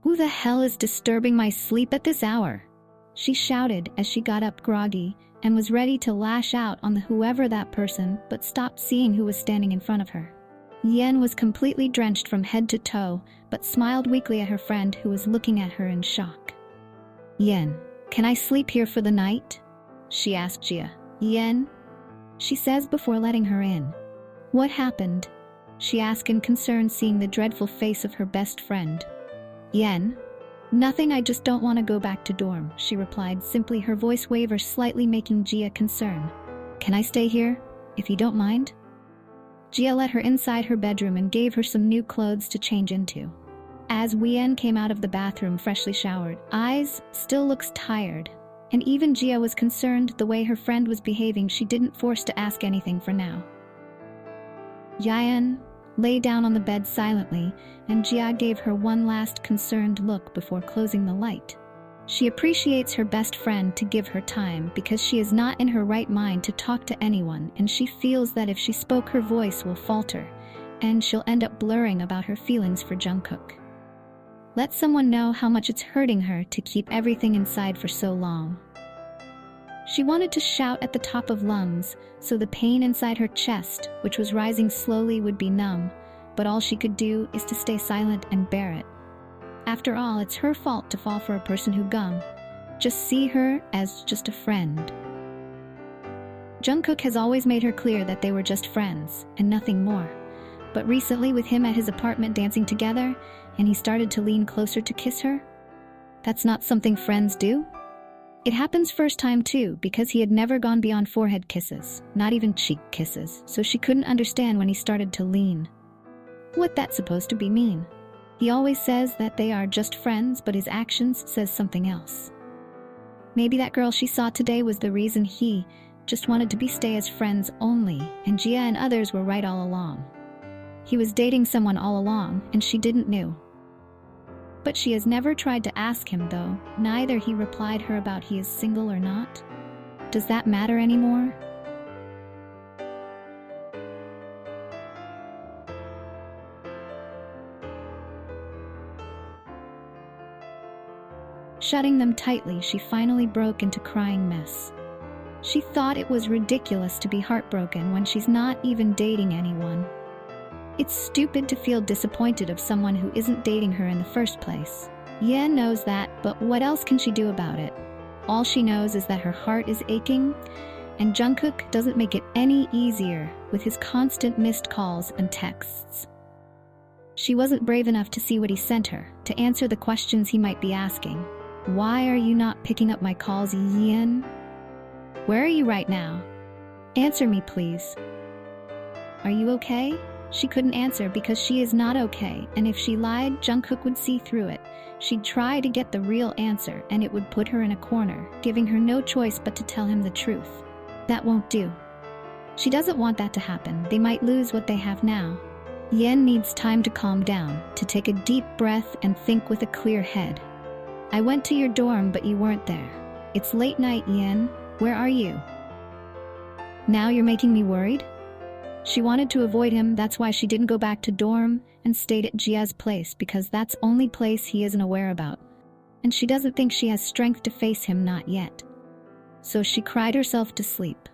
"Who the hell is disturbing my sleep at this hour?" she shouted as she got up groggy and was ready to lash out on whoever that person, but stopped seeing who was standing in front of her. Yen was completely drenched from head to toe, but smiled weakly at her friend who was looking at her in shock. "Yen, can I sleep here for the night?" she asked Jia. "Yen?" she says before letting her in. "What happened?" she asked in concern, seeing the dreadful face of her best friend. "Yen? Nothing, I just don't want to go back to dorm," she replied simply, her voice waver slightly, making Jia concern. "Can I stay here, if you don't mind?" Jia let her inside her bedroom and gave her some new clothes to change into. As Yen came out of the bathroom freshly showered, eyes still looks tired, and even Jia was concerned the way her friend was behaving. She didn't force to ask anything for now. Yen lay down on the bed silently, and Jia gave her one last concerned look before closing the light. She appreciates her best friend to give her time because she is not in her right mind to talk to anyone, and she feels that if she spoke her voice will falter, and she'll end up blurring about her feelings for Jungkook. Let someone know how much it's hurting her to keep everything inside for so long. She wanted to shout at the top of lungs, so the pain inside her chest, which was rising slowly, would be numb, but all she could do is to stay silent and bear it. After all, it's her fault to fall for a person who just see her as just a friend. Jungkook has always made her clear that they were just friends, and nothing more. But recently, with him at his apartment dancing together, and he started to lean closer to kiss her, that's not something friends do. It happens first time too, because he had never gone beyond forehead kisses, not even cheek kisses, so she couldn't understand when he started to lean. What that's supposed to be mean? He always says that they are just friends, but his actions says something else. Maybe that girl she saw today was the reason he just wanted to stay as friends only, and Jia and others were right all along. He was dating someone all along, and she didn't know. But she has never tried to ask him, though. Neither he replied her about he is single or not. Does that matter anymore? Shutting them tightly, she finally broke into crying mess. She thought it was ridiculous to be heartbroken when she's not even dating anyone. It's stupid to feel disappointed of someone who isn't dating her in the first place. Yen knows that, but what else can she do about it? All she knows is that her heart is aching, and Jungkook doesn't make it any easier with his constant missed calls and texts. She wasn't brave enough to see what he sent her, to answer the questions he might be asking. "Why are you not picking up my calls, Yen? Where are you right now? Answer me, please. Are you okay?" She couldn't answer because she is not okay, and if she lied, Jungkook would see through it. She'd try to get the real answer, and it would put her in a corner, giving her no choice but to tell him the truth. That won't do. She doesn't want that to happen. They might lose what they have now. Yen needs time to calm down, to take a deep breath and think with a clear head. "I went to your dorm, but you weren't there. It's late night, Yen. Where are you? Now you're making me worried?" She wanted to avoid him, that's why she didn't go back to dorm and stayed at Jia's place, because that's only place he isn't aware about. And she doesn't think she has strength to face him, not yet. So she cried herself to sleep.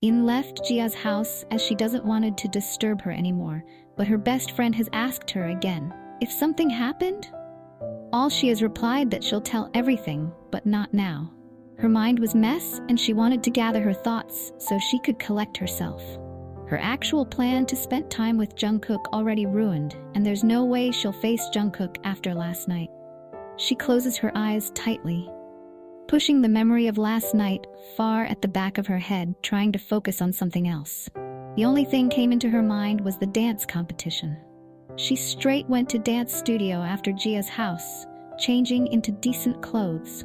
In left Jia's house, as she doesn't wanted to disturb her anymore, but her best friend has asked her again if something happened. All she has replied that she'll tell everything, but not now. Her mind was mess, and she wanted to gather her thoughts so she could collect herself. Her actual plan to spend time with Jungkook already ruined, and there's no way she'll face Jungkook after last night. She closes her eyes tightly, pushing the memory of last night far at the back of her head, trying to focus on something else. The only thing came into her mind was the dance competition. She straight went to dance studio after Jia's house, changing into decent clothes.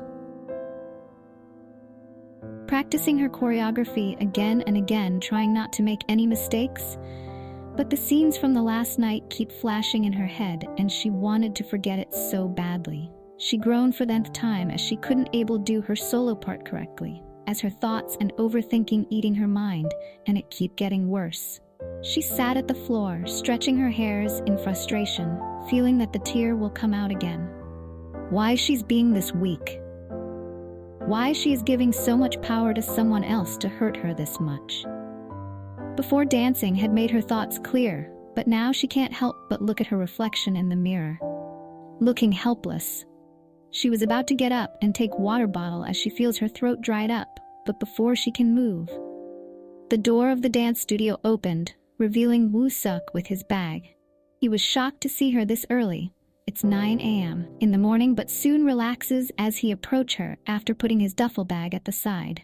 Practicing her choreography again and again, trying not to make any mistakes, but the scenes from the last night keep flashing in her head, and she wanted to forget it so badly. She groaned for the nth time as she couldn't able do her solo part correctly, as her thoughts and overthinking eating her mind, and it keep getting worse. She sat at the floor, stretching her hairs in frustration, feeling that the tear will come out again. Why she's being this weak? Why she is giving so much power to someone else to hurt her this much? Before dancing had made her thoughts clear, but now she can't help but look at her reflection in the mirror. Looking helpless. She was about to get up and take water bottle as she feels her throat dried up, but before she can move, the door of the dance studio opened, revealing Woo-suk with his bag. He was shocked to see her this early. It's 9 a.m. in the morning, but soon relaxes as he approaches her after putting his duffel bag at the side.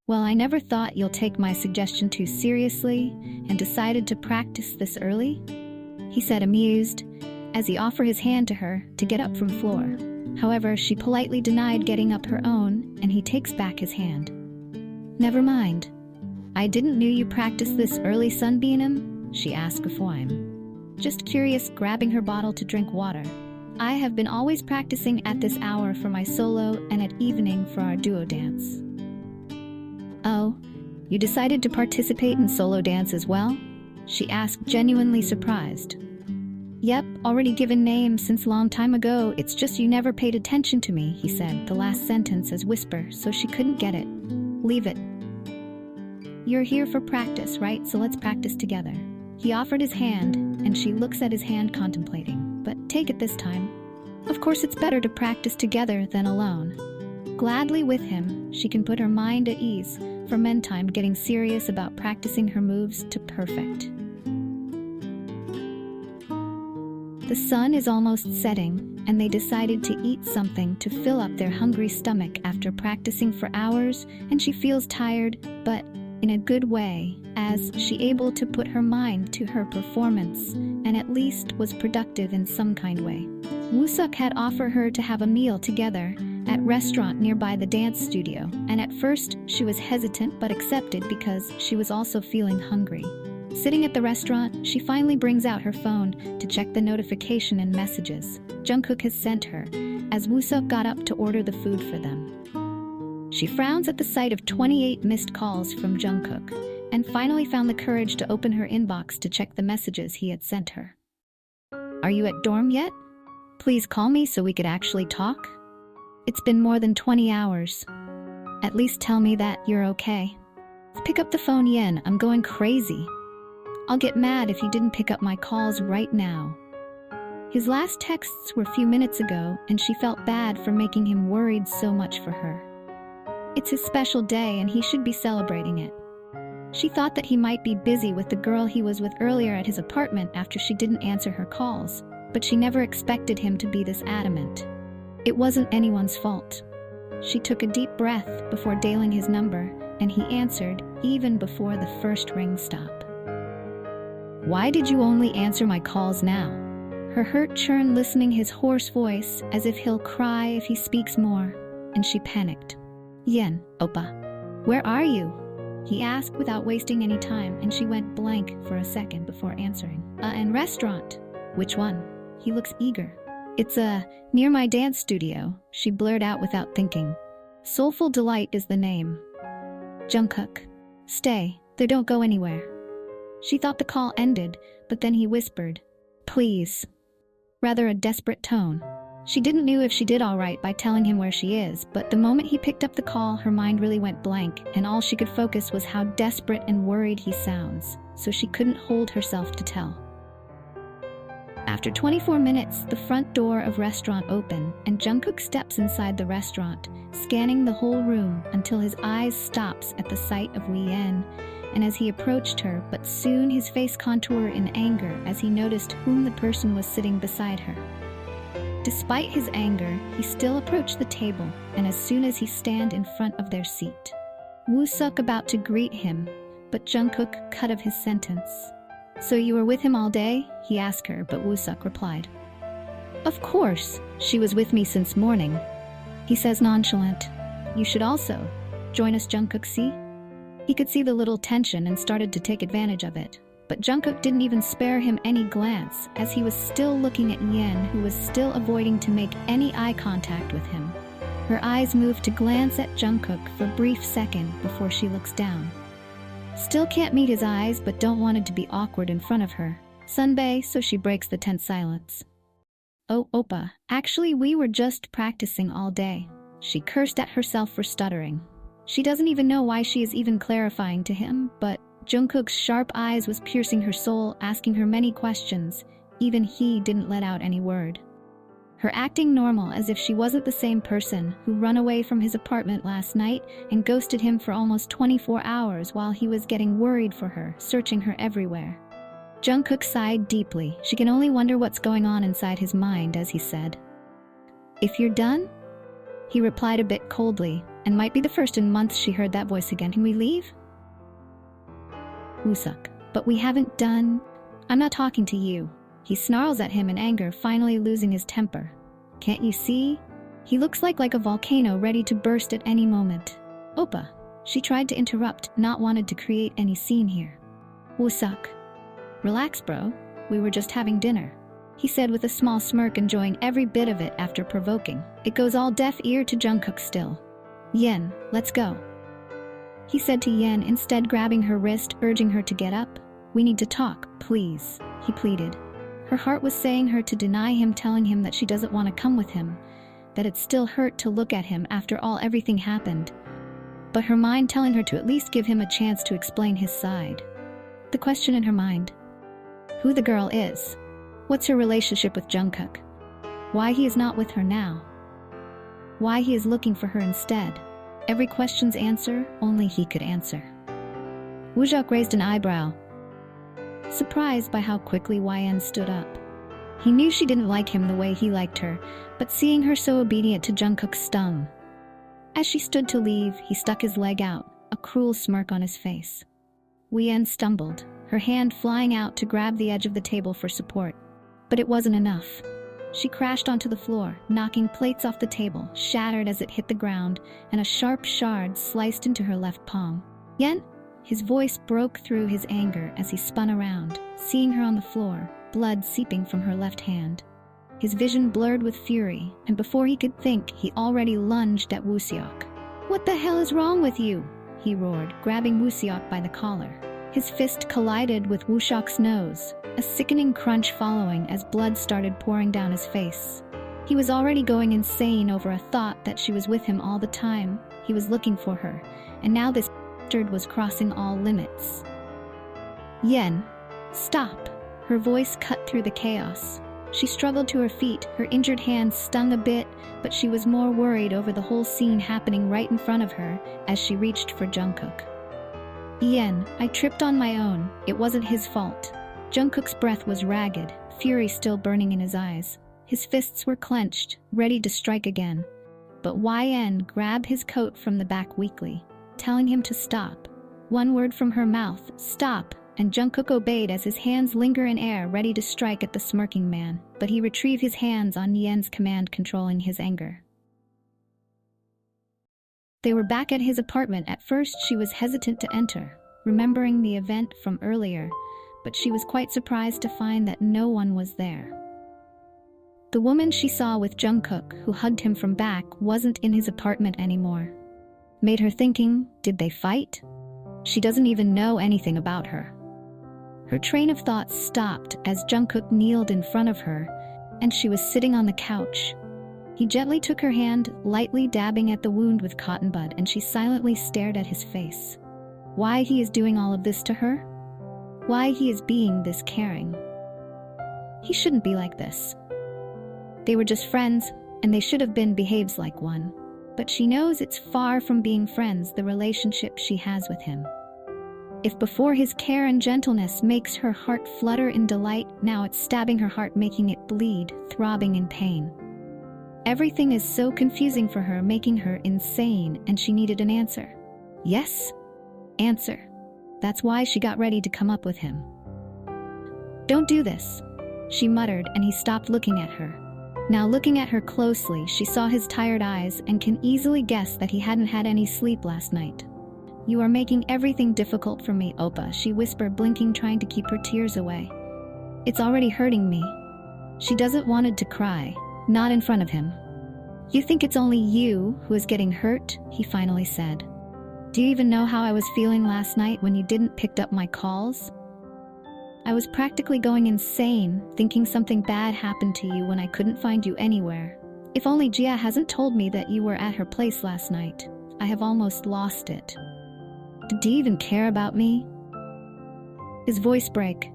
Well, I never thought you'll take my suggestion too seriously and decided to practice this early, he said, amused, as he offered his hand to her to get up from floor. However, she politely denied getting up her own, and he takes back his hand. Never mind. I didn't know you practiced this early, Sunbeam, she asked Gafwaim. Just curious, grabbing her bottle to drink water. I have been always practicing at this hour for my solo and at evening for our duo dance. Oh, you decided to participate in solo dance as well? She asked, genuinely surprised. Yep, already given names since long time ago, it's just you never paid attention to me, he said, the last sentence as whisper, so she couldn't get it. Leave it. You're here for practice, right? So let's practice together. He offered his hand, and she looks at his hand contemplating. But take it this time. Of course it's better to practice together than alone. Gladly with him, she can put her mind at ease, for meantime getting serious about practicing her moves to perfect. The sun is almost setting, and they decided to eat something to fill up their hungry stomach after practicing for hours, and she feels tired, but in a good way, as she able to put her mind to her performance, and at least was productive in some kind way. Woo-suk had offered her to have a meal together at restaurant nearby the dance studio, and at first she was hesitant but accepted because she was also feeling hungry. Sitting at the restaurant, she finally brings out her phone to check the notification and messages Jungkook has sent her, as Woo-suk got up to order the food for them. She frowns at the sight of 28 missed calls from Jungkook, and finally found the courage to open her inbox to check the messages he had sent her. Are you at dorm yet? Please call me so we could actually talk. It's been more than 20 hours. At least tell me that you're okay. Pick up the phone, Yen, I'm going crazy. I'll get mad if you didn't pick up my calls right now. His last texts were a few minutes ago, and she felt bad for making him worried so much for her. It's his special day and he should be celebrating it. She thought that he might be busy with the girl he was with earlier at his apartment after she didn't answer her calls, but she never expected him to be this adamant. It wasn't anyone's fault. She took a deep breath before dialing his number, and he answered even before the first ring stopped. Why did you only answer my calls now? Her hurt churned listening his hoarse voice as if he'll cry if he speaks more, and she panicked. Yen, Oppa, where are you? He asked without wasting any time, and she went blank for a second before answering. In restaurant. Which one? He looks eager. It's near my dance studio, she blurted out without thinking. Soulful Delight is the name. Jungkook. Stay, they don't go anywhere. She thought the call ended, but then he whispered, please. Rather a desperate tone. She didn't know if she did all right by telling him where she is, but the moment he picked up the call, her mind really went blank, and all she could focus was how desperate and worried he sounds, so she couldn't hold herself to tell. After 24 minutes, the front door of restaurant opened, and Jungkook steps inside the restaurant, scanning the whole room until his eyes stops at the sight of Wee-en, and as he approached her, but soon his face contoured in anger as he noticed whom the person was sitting beside her. Despite his anger, he still approached the table, and as soon as he stand in front of their seat, Woo-suk about to greet him, but Jungkook cut off his sentence. So you were with him all day? He asked her, but Woo-suk replied. Of course, she was with me since morning. He says nonchalant. You should also join us, Jungkook, see? He could see the little tension and started to take advantage of it. But Jungkook didn't even spare him any glance, as he was still looking at Yen, who was still avoiding to make any eye contact with him. Her eyes moved to glance at Jungkook for a brief second before she looks down. Still can't meet his eyes, but don't want it to be awkward in front of her. Sunbae, so she breaks the tense silence. Oh, Oppa, actually we were just practicing all day. She cursed at herself for stuttering. She doesn't even know why she is even clarifying to him, but Jungkook's sharp eyes was piercing her soul, asking her many questions. Even he didn't let out any word. Her acting normal, as if she wasn't the same person who ran away from his apartment last night and ghosted him for almost 24 hours while he was getting worried for her, searching her everywhere. Jungkook sighed deeply. She can only wonder what's going on inside his mind as he said, "If you're done?" He replied a bit coldly, and might be the first in months she heard that voice again. "Can we leave?" Woosuk, "But we haven't done." "I'm not talking to you." He snarls at him in anger, finally losing his temper. "Can't you see? He looks like a volcano ready to burst at any moment." "Oppa," she tried to interrupt, not wanted to create any scene here. "Woosuk, relax bro, we were just having dinner," he said with a small smirk, enjoying every bit of it after provoking. It goes all deaf ear to Jungkook still. "Yen, let's go," he said to Yen, instead grabbing her wrist, urging her to get up. "We need to talk, please," he pleaded. Her heart was saying her to deny him, telling him that she doesn't want to come with him, that it still hurt to look at him after all everything happened. But her mind telling her to at least give him a chance to explain his side. The question in her mind: who the girl is? What's her relationship with Jungkook? Why he is not with her now? Why he is looking for her instead? Every question's answer only he could answer. Woojok raised an eyebrow, surprised by how quickly Yen stood up. He knew she didn't like him the way he liked her, but seeing her so obedient to Jungkook stung. As she stood to leave, he stuck his leg out, a cruel smirk on his face. Yen stumbled, her hand flying out to grab the edge of the table for support. But it wasn't enough. She crashed onto the floor, knocking plates off the table, shattered as it hit the ground, and a sharp shard sliced into her left palm. "Yen?" His voice broke through his anger as he spun around, seeing her on the floor, blood seeping from her left hand. His vision blurred with fury, and before he could think, he already lunged at Wooseok. "What the hell is wrong with you?" he roared, grabbing Wooseok by the collar. His fist collided with Wooseok's nose, a sickening crunch following as blood started pouring down his face. He was already going insane over a thought that she was with him all the time. He was looking for her, and now this bastard was crossing all limits. "Yen, stop!" Her voice cut through the chaos. She struggled to her feet, her injured hand stung a bit, but she was more worried over the whole scene happening right in front of her as she reached for Jungkook. "Yen, I tripped on my own. It wasn't his fault." Jungkook's breath was ragged, fury still burning in his eyes. His fists were clenched, ready to strike again. But Yen grabbed his coat from the back weakly, telling him to stop. One word from her mouth, "Stop," and Jungkook obeyed as his hands linger in air, ready to strike at the smirking man. But he retrieved his hands on Yen's command, controlling his anger. They were back at his apartment. At first she was hesitant to enter, remembering the event from earlier, but she was quite surprised to find that no one was there. The woman she saw with Jungkook, who hugged him from back, wasn't in his apartment anymore. Made her thinking, did they fight? She doesn't even know anything about her. Her train of thought stopped as Jungkook kneeled in front of her, and she was sitting on the couch. He gently took her hand, lightly dabbing at the wound with cotton bud, and she silently stared at his face. Why he is doing all of this to her? Why he is being this caring? He shouldn't be like this. They were just friends, and they should have been behaves like one. But she knows it's far from being friends, the relationship she has with him. If before his care and gentleness makes her heart flutter in delight, now it's stabbing her heart, making it bleed, throbbing in pain. Everything is so confusing for her, making her insane, and she needed an answer. Yes? Answer. That's why she got ready to come up with him. "Don't do this," she muttered, and he stopped looking at her. Now looking at her closely, she saw his tired eyes and can easily guess that he hadn't had any sleep last night. "You are making everything difficult for me, Oppa," she whispered, blinking, trying to keep her tears away. "It's already hurting me." She doesn't wanted to cry, not in front of him. "You think it's only you who is getting hurt?" he finally said. Do you even know how I was feeling last night when you didn't pick up my calls? I was practically going insane, thinking something bad happened to you when I couldn't find you anywhere. If only Gia hasn't told me that you were at her place last night. I have almost lost it. Do you even care about me? His voice broke.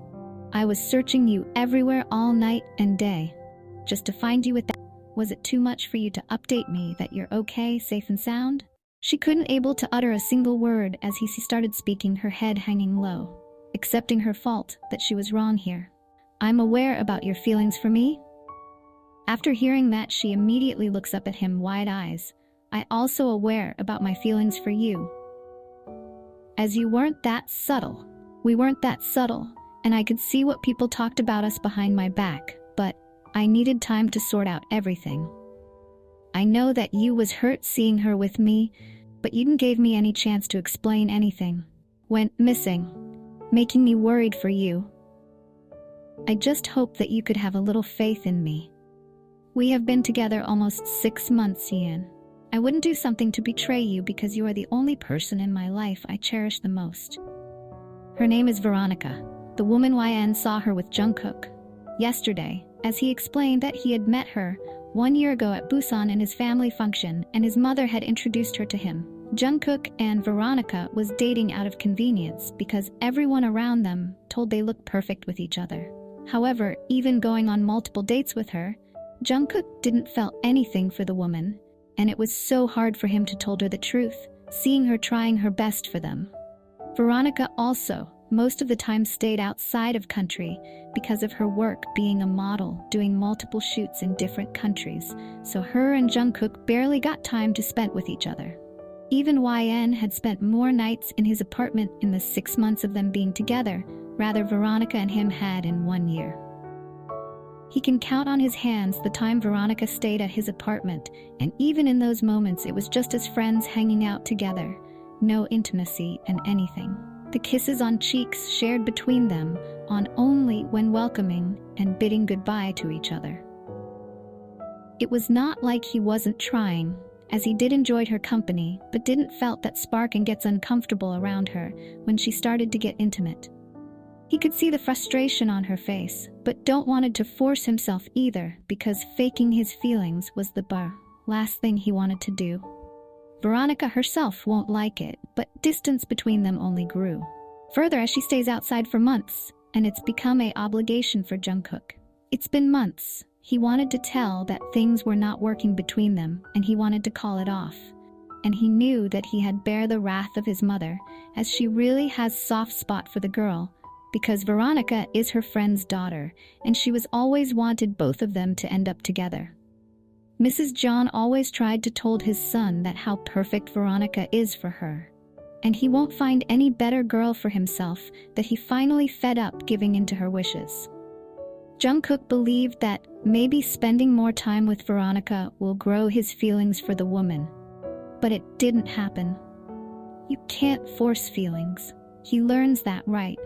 I was searching you everywhere all night and day, just to find you with that. Was it too much for you to update me that you're okay, safe and sound? She couldn't able to utter a single word as he started speaking, her head hanging low, accepting her fault, that she was wrong here. I'm aware about your feelings for me. After hearing that, she immediately looks up at him, wide eyes. I also aware about my feelings for you. As you weren't that subtle. We weren't that subtle, and I could see what people talked about us behind my back, but I needed time to sort out everything. I know that you was hurt seeing her with me, but you didn't give me any chance to explain anything. Went missing, making me worried for you. I just hope that you could have a little faith in me. We have been together almost 6 months, Ian. I wouldn't do something to betray you because you are the only person in my life I cherish the most. Her name is Veronica, the woman YN saw her with Jungkook yesterday, as he explained that he had met her 1 year ago at Busan in his family function and his mother had introduced her to him. Jungkook and Veronica was dating out of convenience because everyone around them told they looked perfect with each other. However, even going on multiple dates with her, Jungkook didn't feel anything for the woman, and it was so hard for him to tell her the truth, seeing her trying her best for them. Veronica also, most of the time, stayed outside of country because of her work being a model, doing multiple shoots in different countries, so her and Jungkook barely got time to spend with each other. Even YN had spent more nights in his apartment in the 6 months of them being together, rather Veronica and him had in 1 year. He can count on his hands the time Veronica stayed at his apartment, and even in those moments it was just as friends hanging out together. No intimacy and anything. The kisses on cheeks shared between them on only when welcoming and bidding goodbye to each other. It was not like he wasn't trying, as he did enjoy her company, but didn't felt that spark and gets uncomfortable around her when she started to get intimate. He could see the frustration on her face, but don't wanted to force himself either because faking his feelings was the last thing he wanted to do. Veronica herself won't like it, but distance between them only grew. Further, as she stays outside for months, and it's become an obligation for Jungkook. It's been months. He wanted to tell that things were not working between them, and he wanted to call it off. And he knew that he had bear the wrath of his mother, as she really has soft spot for the girl, because Veronica is her friend's daughter, and she was always wanted both of them to end up together. Mrs. John always tried to told his son that how perfect Veronica is for her, and he won't find any better girl for himself, that he finally fed up giving in to her wishes. Jungkook believed that maybe spending more time with Veronica will grow his feelings for the woman, but it didn't happen. You can't force feelings. He learns that right.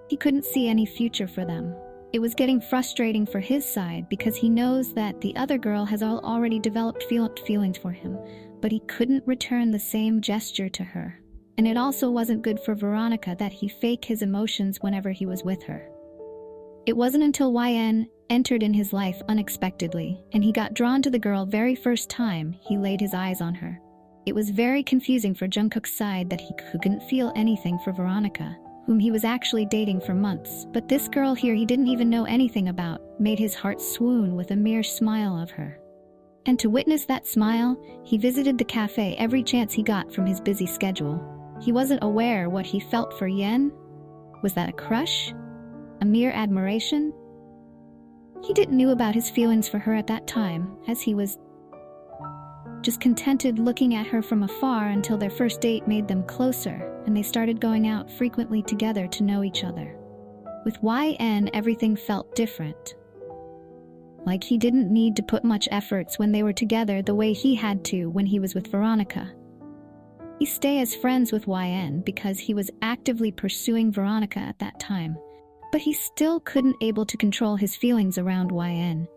He couldn't see any future for them. It was getting frustrating for his side because he knows that the other girl has already developed feelings for him, but he couldn't return the same gesture to her. And it also wasn't good for Veronica that he fake his emotions whenever he was with her. It wasn't until YN entered in his life unexpectedly, and he got drawn to the girl very first time he laid his eyes on her. It was very confusing for Jungkook's side that he couldn't feel anything for Veronica, whom he was actually dating for months, but this girl here he didn't even know anything about made his heart swoon with a mere smile of her. And to witness that smile, he visited the cafe every chance he got from his busy schedule. He wasn't aware what he felt for Yen. Was that a crush? A mere admiration? He didn't know about his feelings for her at that time, as he was just contented looking at her from afar until their first date made them closer, and they started going out frequently together to know each other. With YN, everything felt different. Like he didn't need to put much efforts when they were together the way he had to when he was with Veronica. He stayed as friends with YN because he was actively pursuing Veronica at that time, but he still couldn't able to control his feelings around YN.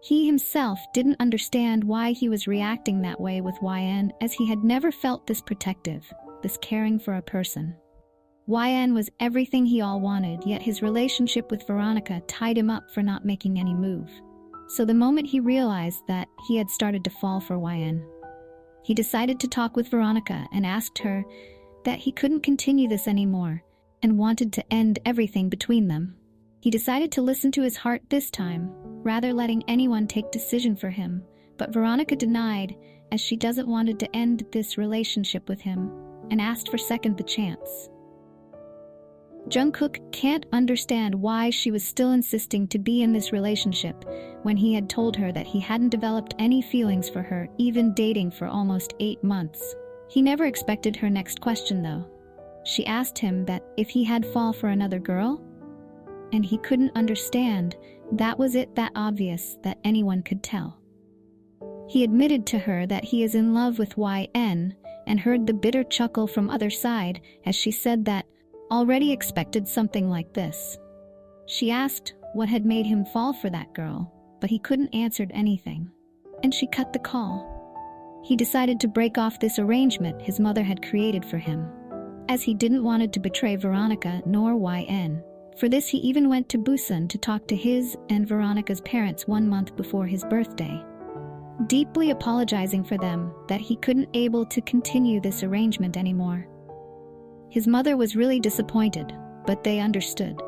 He himself didn't understand why he was reacting that way with YN, as he had never felt this protective, this caring for a person. YN was everything he all wanted, yet his relationship with Veronica tied him up for not making any move. So the moment he realized that he had started to fall for YN, he decided to talk with Veronica and asked her that he couldn't continue this anymore and wanted to end everything between them. He decided to listen to his heart this time, rather letting anyone take decision for him, but Veronica denied, as she doesn't wanted to end this relationship with him and asked for second the chance. Jungkook can't understand why she was still insisting to be in this relationship when he had told her that he hadn't developed any feelings for her, even dating for almost 8 months. He never expected her next question though. She asked him that if he had fall for another girl, and he couldn't understand. That was it, that obvious that anyone could tell. He admitted to her that he is in love with YN and heard the bitter chuckle from other side as she said that already expected something like this. She asked what had made him fall for that girl, but he couldn't answer anything, and she cut the call. He decided to break off this arrangement his mother had created for him, as he didn't want to betray Veronica nor YN. For this he even went to Busan to talk to his and Veronica's parents 1 month before his birthday, deeply apologizing for them that he couldn't able to continue this arrangement anymore. His mother was really disappointed, but they understood.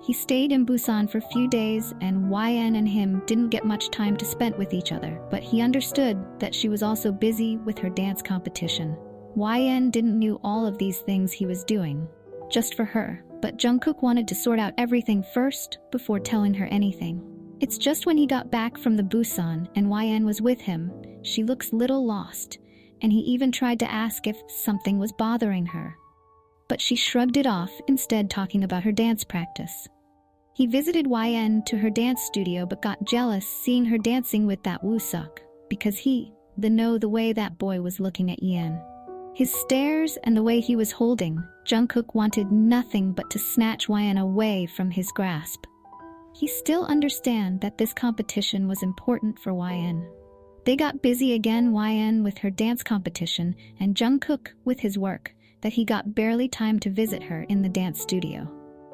He stayed in Busan for a few days and YN and him didn't get much time to spend with each other, but he understood that she was also busy with her dance competition. YN didn't knew all of these things he was doing, just for her, but Jungkook wanted to sort out everything first before telling her anything. It's just when he got back from the Busan and YN was with him, she looks little lost, and he even tried to ask if something was bothering her. But she shrugged it off, instead talking about her dance practice. He visited YN to her dance studio but got jealous seeing her dancing with that Woo-suk, because he know the way that boy was looking at Yen. His stares and the way he was holding, Jungkook wanted nothing but to snatch YN away from his grasp. He still understand that this competition was important for YN. They got busy again, YN with her dance competition and Jungkook with his work, that he got barely time to visit her in the dance studio.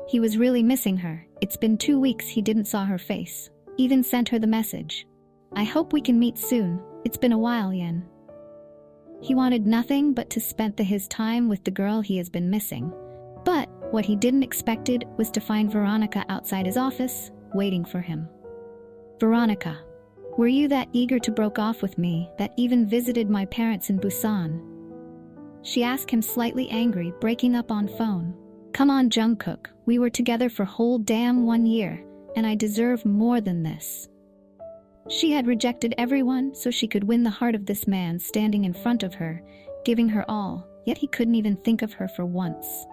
He was really missing her. It's been 2 weeks he didn't saw her face. Even sent her the message, "I hope we can meet soon. It's been a while, Yen." He wanted nothing but to spend his time with the girl he has been missing. But what he didn't expected was to find Veronica outside his office, waiting for him. "Veronica, were you that eager to break off with me that even visited my parents in Busan?" She asked him, slightly angry, breaking up on phone. "Come on, Jungkook, we were together for whole damn 1 year, and I deserve more than this." She had rejected everyone so she could win the heart of this man standing in front of her, giving her all, yet he couldn't even think of her for once.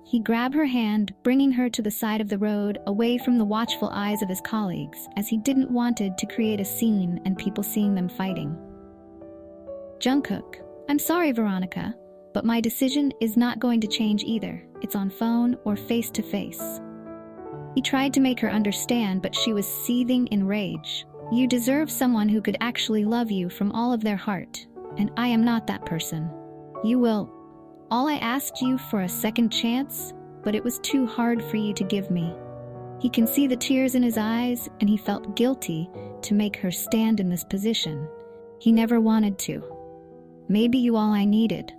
He grabbed her hand, bringing her to the side of the road, away from the watchful eyes of his colleagues, as he didn't wanted to create a scene and people seeing them fighting. "Jungkook, I'm sorry, Veronica, but my decision is not going to change either. It's on phone or face to face." He tried to make her understand, but she was seething in rage. "You deserve someone who could actually love you from all of their heart, and I am not that person. You will. All I asked you for a second chance, but it was too hard for you to give me." He can see the tears in his eyes, and he felt guilty to make her stand in this position. He never wanted to. "Maybe you all I needed."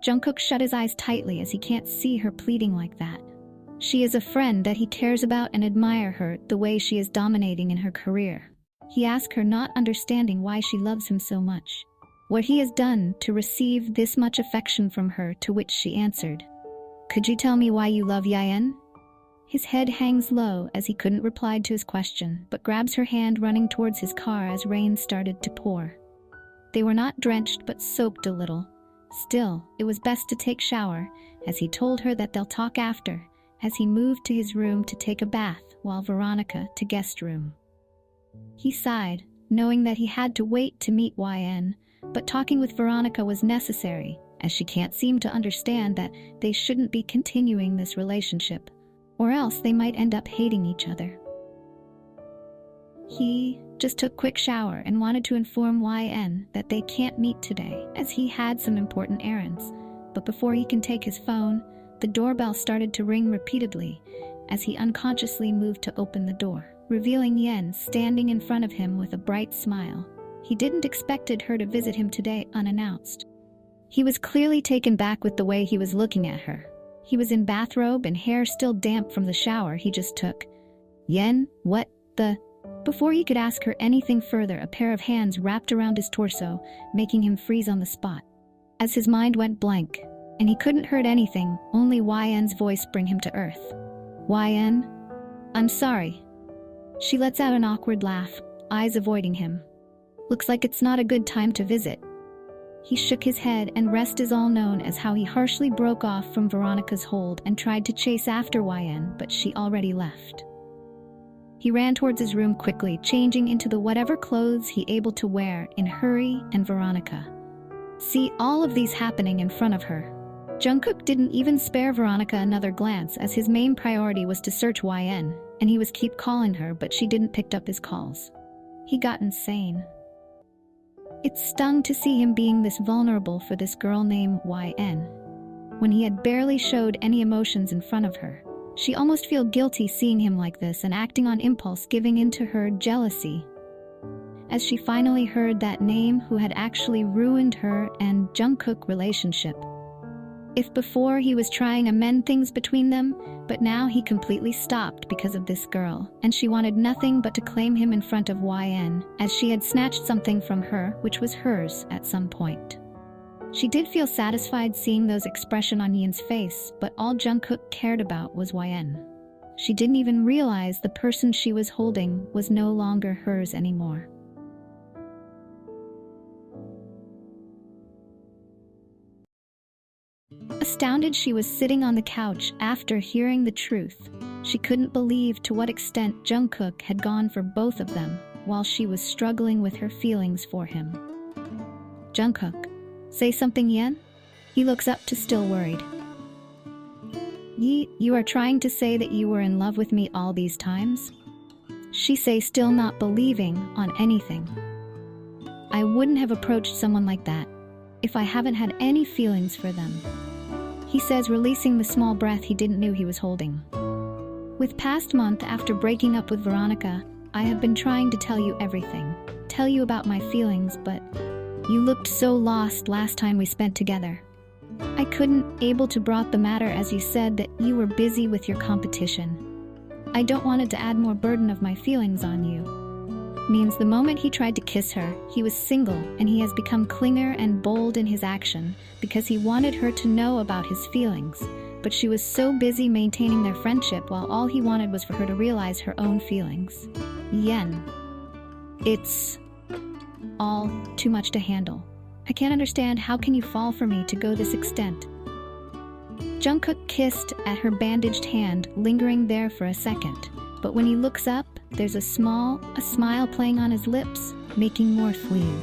Jungkook shut his eyes tightly as he can't see her pleading like that. She is a friend that he cares about and admire her the way she is dominating in her career. He asked her, not understanding why she loves him so much, what he has done to receive this much affection from her, to which she answered, "Could you tell me why you love Yen?" His head hangs low as he couldn't reply to his question, but grabs her hand, running towards his car as rain started to pour. They were not drenched but soaked a little. Still, it was best to take shower, as he told her that they'll talk after, as he moved to his room to take a bath while Veronica to guest room. He sighed, knowing that he had to wait to meet Yen, but talking with Veronica was necessary, as she can't seem to understand that they shouldn't be continuing this relationship, or else they might end up hating each other. He just took a quick shower and wanted to inform Yen that they can't meet today, as he had some important errands, but before he can take his phone, the doorbell started to ring repeatedly as he unconsciously moved to open the door, revealing Yen standing in front of him with a bright smile. He didn't expect her to visit him today unannounced. He was clearly taken back with the way he was looking at her. He was in bathrobe and hair still damp from the shower he just took. Yen, what the... Before he could ask her anything further, a pair of hands wrapped around his torso, making him freeze on the spot. As his mind went blank, and he couldn't hear anything, only Yen's voice bring him to earth. Yen? I'm sorry. She lets out an awkward laugh, eyes avoiding him. Looks like it's not a good time to visit. He shook his head, and rest is all known as how he harshly broke off from Veronica's hold and tried to chase after Yen, but she already left. He ran towards his room quickly, changing into the whatever clothes he able to wear in hurry, and Veronica. See all of these happening in front of her. Jungkook didn't even spare Veronica another glance, as his main priority was to search Yen, and he was keep calling her, but she didn't pick up his calls. He got insane. It stung to see him being this vulnerable for this girl named Yen, when he had barely showed any emotions in front of her. She almost felt guilty seeing him like this and acting on impulse, giving in to her jealousy. As she finally heard that name who had actually ruined her and Jungkook relationship. If before he was trying to mend things between them, but now he completely stopped because of this girl, and she wanted nothing but to claim him in front of Yen, as she had snatched something from her which was hers at some point. She did feel satisfied seeing those expression on Yen's face, but all Jungkook cared about was Yen. She didn't even realize the person she was holding was no longer hers anymore. Astounded, she was sitting on the couch after hearing the truth. She couldn't believe to what extent Jungkook had gone for both of them, while she was struggling with her feelings for him. Jungkook, say something, Yen? He looks up to, still worried. You are trying to say that you were in love with me all these times? She say, still not believing on anything. I wouldn't have approached someone like that if I haven't had any feelings for them. He says, releasing the small breath he didn't know he was holding. With past month after breaking up with Veronica, I have been trying to tell you everything. Tell you about my feelings, but you looked so lost last time we spent together. I couldn't able to brought the matter as you said that you were busy with your competition. I don't wanted to add more burden of my feelings on you. Means the moment he tried to kiss her, he was single, and he has become clinger and bold in his action because he wanted her to know about his feelings, but she was so busy maintaining their friendship while all he wanted was for her to realize her own feelings. Yen. It's all too much to handle. I can't understand how can you fall for me to go this extent. Jungkook kissed at her bandaged hand, lingering there for a second, but when he looks up, there's a smile playing on his lips, making more fleeing.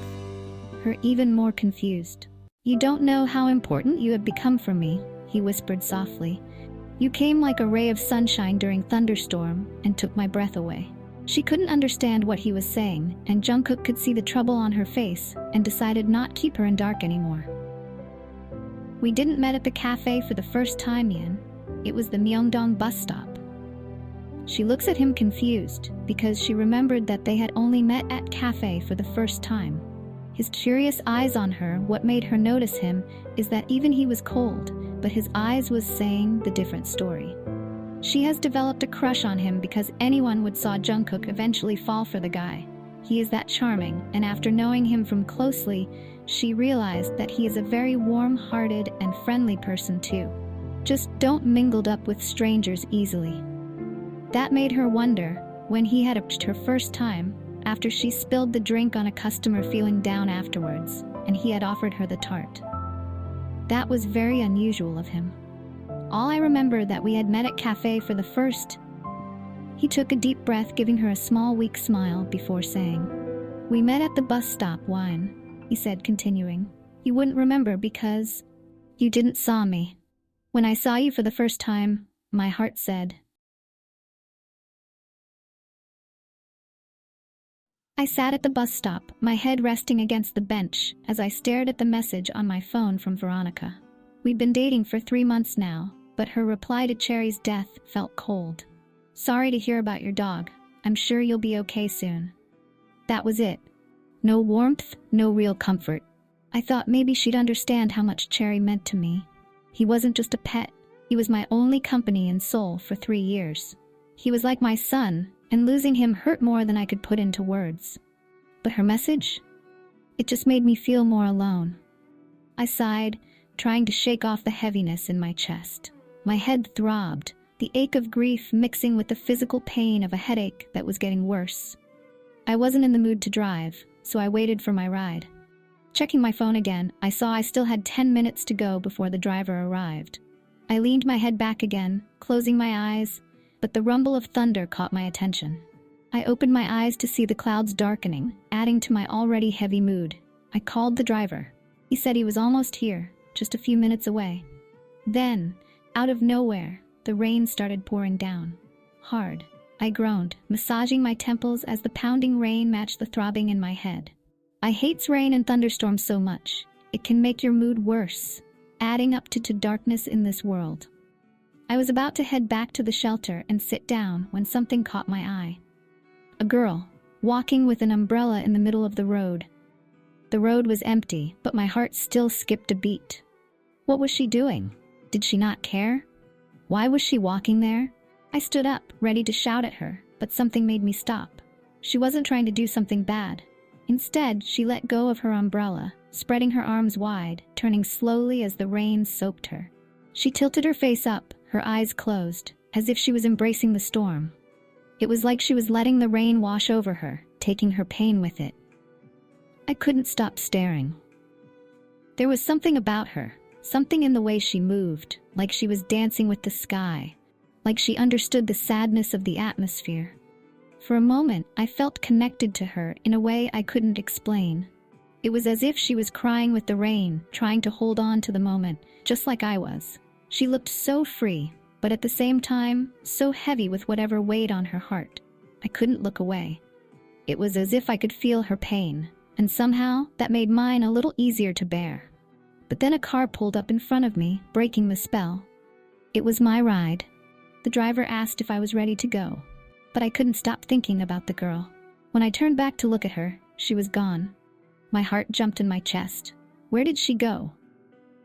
Her even more confused. You don't know how important you have become for me, he whispered softly. You came like a ray of sunshine during thunderstorm and took my breath away. She couldn't understand what he was saying, and Jungkook could see the trouble on her face and decided not to keep her in dark anymore. We didn't met at the cafe for the first time, Yen. It was the Myeongdong bus stop. She looks at him confused because she remembered that they had only met at cafe for the first time. His curious eyes on her, what made her notice him is that even he was cold, but his eyes was saying the different story. She has developed a crush on him because anyone would saw Jungkook eventually fall for the guy. He is that charming, and after knowing him from closely, she realized that he is a very warm-hearted and friendly person too. Just don't mingled up with strangers easily. That made her wonder, when he had approached her first time, after she spilled the drink on a customer feeling down afterwards, and he had offered her the tart. That was very unusual of him. All I remember that we had met at cafe for the first. He took a deep breath, giving her a small weak smile before saying, We met at the bus stop, Yen, he said, continuing. You wouldn't remember because you didn't saw me. When I saw you for the first time, my heart said, I sat at the bus stop, my head resting against the bench, as I stared at the message on my phone from Veronica. We'd been dating for 3 months now, but her reply to Cherry's death felt cold. "Sorry to hear about your dog. I'm sure you'll be okay soon." That was it. No warmth, no real comfort. I thought maybe she'd understand how much Cherry meant to me. He wasn't just a pet. He was my only company and soul for 3 years. He was like my son, and losing him hurt more than I could put into words. But her message? It just made me feel more alone. I sighed, trying to shake off the heaviness in my chest. My head throbbed, the ache of grief mixing with the physical pain of a headache that was getting worse. I wasn't in the mood to drive, so I waited for my ride. Checking my phone again, I saw I still had 10 minutes to go before the driver arrived. I leaned my head back again, closing my eyes, but the rumble of thunder caught my attention. I opened my eyes to see the clouds darkening, adding to my already heavy mood. I called the driver. He said he was almost here, just a few minutes away. Then, out of nowhere, the rain started pouring down. Hard. I groaned, massaging my temples as the pounding rain matched the throbbing in my head. I hate rain and thunderstorms so much. It can make your mood worse, adding up to darkness in this world. I was about to head back to the shelter and sit down when something caught my eye. A girl, walking with an umbrella in the middle of the road. The road was empty, but my heart still skipped a beat. What was she doing? Did she not care? Why was she walking there? I stood up, ready to shout at her, but something made me stop. She wasn't trying to do something bad. Instead, she let go of her umbrella, spreading her arms wide, turning slowly as the rain soaked her. She tilted her face up, her eyes closed, as if she was embracing the storm. It was like she was letting the rain wash over her, taking her pain with it. I couldn't stop staring. There was something about her, something in the way she moved, like she was dancing with the sky, like she understood the sadness of the atmosphere. For a moment, I felt connected to her in a way I couldn't explain. It was as if she was crying with the rain, trying to hold on to the moment, just like I was. She looked so free, but at the same time, so heavy with whatever weighed on her heart. I couldn't look away. It was as if I could feel her pain, and somehow that made mine a little easier to bear. But then a car pulled up in front of me, breaking the spell. It was my ride. The driver asked if I was ready to go, but I couldn't stop thinking about the girl. When I turned back to look at her, she was gone. My heart jumped in my chest. Where did she go?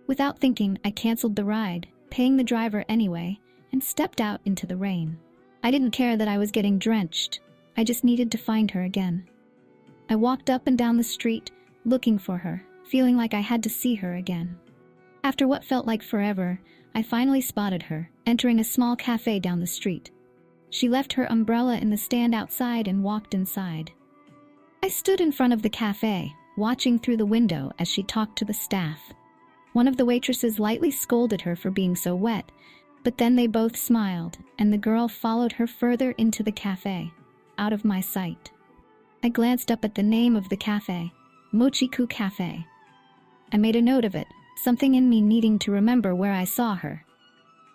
Without thinking, I canceled the ride, paying the driver anyway, and stepped out into the rain. I didn't care that I was getting drenched. I just needed to find her again. I walked up and down the street, looking for her, feeling like I had to see her again. After what felt like forever, I finally spotted her, entering a small cafe down the street. She left her umbrella in the stand outside and walked inside. I stood in front of the cafe, watching through the window as she talked to the staff. One of the waitresses lightly scolded her for being so wet, but then they both smiled, and the girl followed her further into the cafe, out of my sight. I glanced up at the name of the cafe, Mochiku Cafe. I made a note of it, something in me needing to remember where I saw her.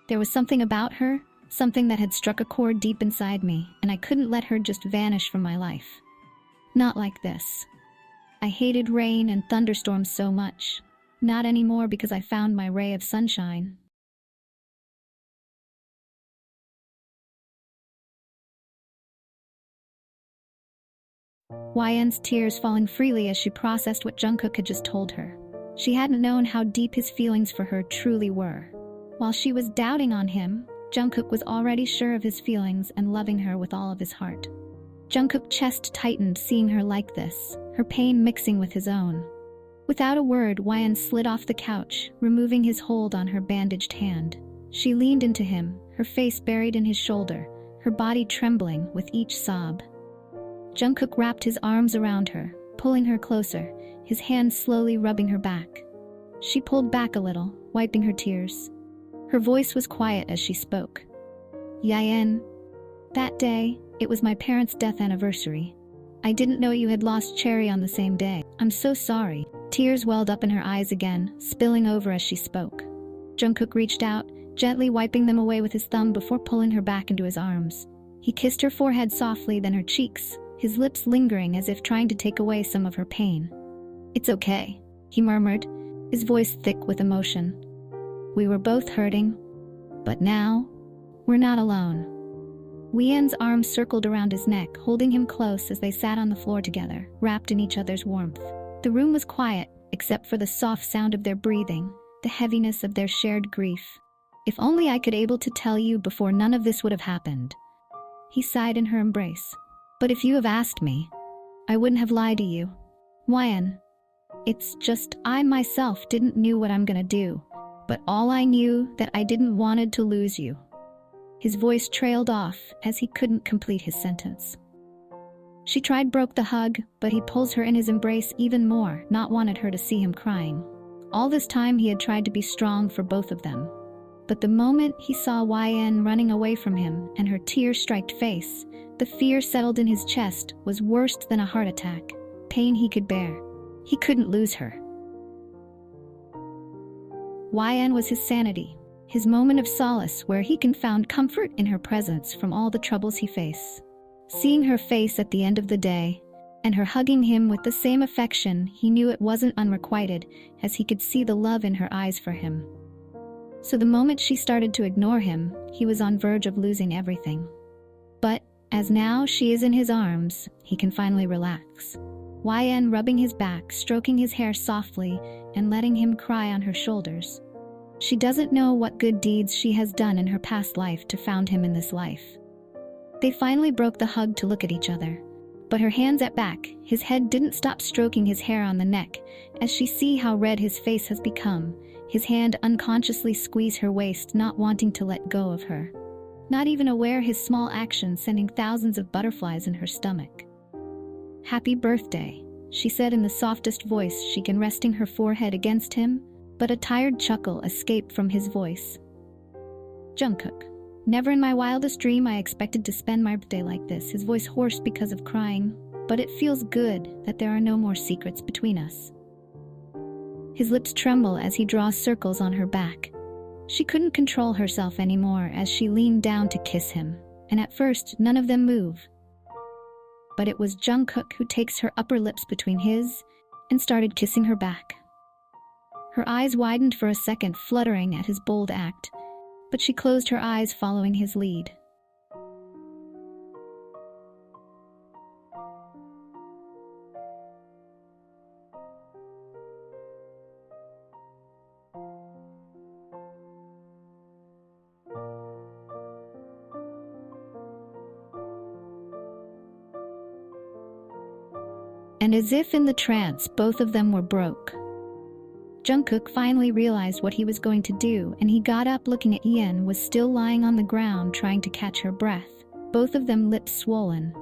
There was something about her, something that had struck a chord deep inside me, and I couldn't let her just vanish from my life. Not like this. I hated rain and thunderstorms so much. Not anymore because I found my ray of sunshine. YN's tears falling freely as she processed what Jungkook had just told her. She hadn't known how deep his feelings for her truly were. While she was doubting on him, Jungkook was already sure of his feelings and loving her with all of his heart. Jungkook's chest tightened seeing her like this, her pain mixing with his own. Without a word, YN slid off the couch, removing his hold on her bandaged hand. She leaned into him, her face buried in his shoulder, her body trembling with each sob. Jungkook wrapped his arms around her, pulling her closer, his hands slowly rubbing her back. She pulled back a little, wiping her tears. Her voice was quiet as she spoke. "YN, that day, it was my parents' death anniversary. I didn't know you had lost Cherry on the same day. I'm so sorry." Tears welled up in her eyes again, spilling over as she spoke. Jungkook reached out, gently wiping them away with his thumb before pulling her back into his arms. He kissed her forehead softly, then her cheeks, his lips lingering as if trying to take away some of her pain. "It's okay," he murmured, his voice thick with emotion. We were both hurting, but now, we're not alone. Wien's arms circled around his neck, holding him close as they sat on the floor together, wrapped in each other's warmth. The room was quiet, except for the soft sound of their breathing, the heaviness of their shared grief. If only I could able to tell you before none of this would have happened. He sighed in her embrace. But if you have asked me, I wouldn't have lied to you. Wien, it's just I myself didn't knew what I'm gonna do, but all I knew that I didn't wanted to lose you. His voice trailed off as he couldn't complete his sentence. She broke the hug, but he pulls her in his embrace even more, not wanted her to see him crying. All this time he had tried to be strong for both of them. But the moment he saw Wien running away from him and her tear-streaked face, the fear settled in his chest was worse than a heart attack, pain he could bear. He couldn't lose her. Wien was his sanity, his moment of solace where he can found comfort in her presence from all the troubles he faced. Seeing her face at the end of the day, and her hugging him with the same affection, he knew it wasn't unrequited, as he could see the love in her eyes for him. So the moment she started to ignore him, he was on verge of losing everything. But, as now she is in his arms, he can finally relax. Wien rubbing his back, stroking his hair softly, and letting him cry on her shoulders. She doesn't know what good deeds she has done in her past life to found him in this life. They finally broke the hug to look at each other. But her hands at back, his head didn't stop stroking his hair on the neck, as she see how red his face has become. His hand unconsciously squeezed her waist, not wanting to let go of her. Not even aware his small action sending thousands of butterflies in her stomach. "Happy birthday," she said in the softest voice she can, resting her forehead against him, but a tired chuckle escaped from his voice. "Jungkook, never in my wildest dream I expected to spend my birthday like this," his voice hoarse because of crying, "but it feels good that there are no more secrets between us." His lips tremble as he draws circles on her back. She couldn't control herself anymore as she leaned down to kiss him, and at first none of them move. But it was Jungkook who takes her upper lips between his and started kissing her back. Her eyes widened for a second, fluttering at his bold act, but she closed her eyes following his lead. And as if in the trance, both of them were broke. Jungkook finally realized what he was going to do, and he got up looking at Ian was still lying on the ground trying to catch her breath, both of them lips swollen.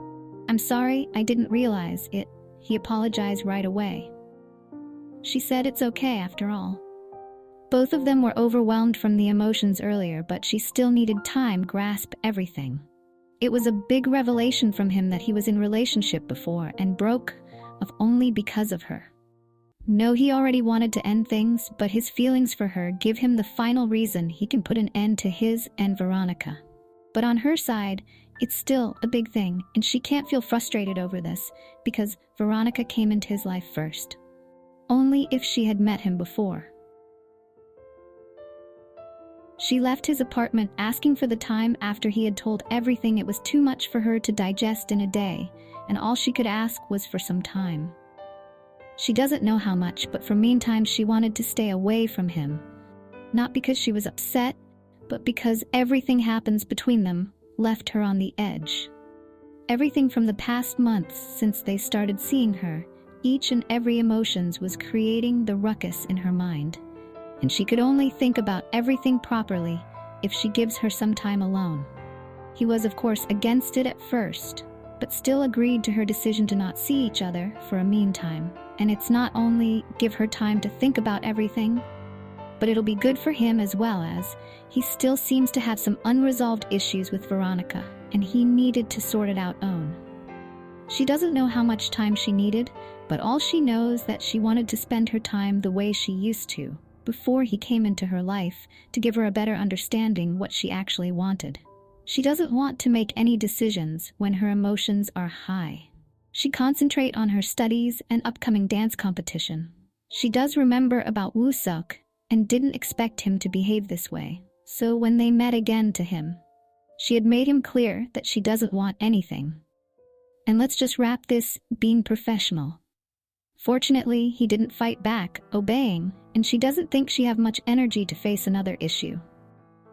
"I'm sorry, I didn't realize it," he apologized right away. She said it's okay after all. Both of them were overwhelmed from the emotions earlier, but she still needed time to grasp everything. It was a big revelation from him that he was in a relationship before and broke off only because of her. No, he already wanted to end things, but his feelings for her give him the final reason he can put an end to his and Veronica. But on her side, it's still a big thing, and she can't feel frustrated over this because Veronica came into his life first. Only if she had met him before. She left his apartment asking for the time after he had told everything. It was too much for her to digest in a day, and all she could ask was for some time. She doesn't know how much, but for meantime she wanted to stay away from him. Not because she was upset, but because everything happens between them left her on the edge. Everything from the past months since they started seeing her, each and every emotions was creating the ruckus in her mind. And she could only think about everything properly if she gives her some time alone. He was of course against it at first, but still agreed to her decision to not see each other for a meantime. And it's not only give her time to think about everything, but it'll be good for him as well, as he still seems to have some unresolved issues with Veronica, and he needed to sort it out own. She doesn't know how much time she needed, but all she knows that she wanted to spend her time the way she used to, before he came into her life, to give her a better understanding what she actually wanted. She doesn't want to make any decisions when her emotions are high. She concentrates on her studies and upcoming dance competition. She does remember about Woo-suk and didn't expect him to behave this way. So when they met again to him, she had made him clear that she doesn't want anything. And let's just wrap this being professional. Fortunately, he didn't fight back, obeying, and she doesn't think she have much energy to face another issue.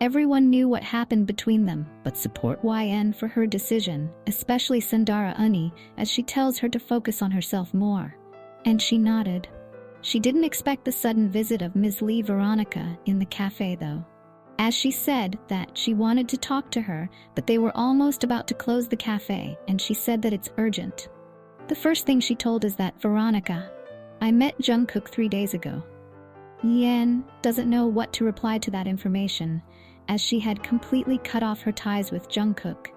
Everyone knew what happened between them, but support YN for her decision, especially Sundara Uni, as she tells her to focus on herself more. And she nodded. She didn't expect the sudden visit of Ms. Lee Veronica in the cafe though. As she said that she wanted to talk to her, but they were almost about to close the cafe, and she said that it's urgent. The first thing she told is that, Veronica, I met Jungkook 3 days ago. Yen doesn't know what to reply to that information, as she had completely cut off her ties with Jungkook,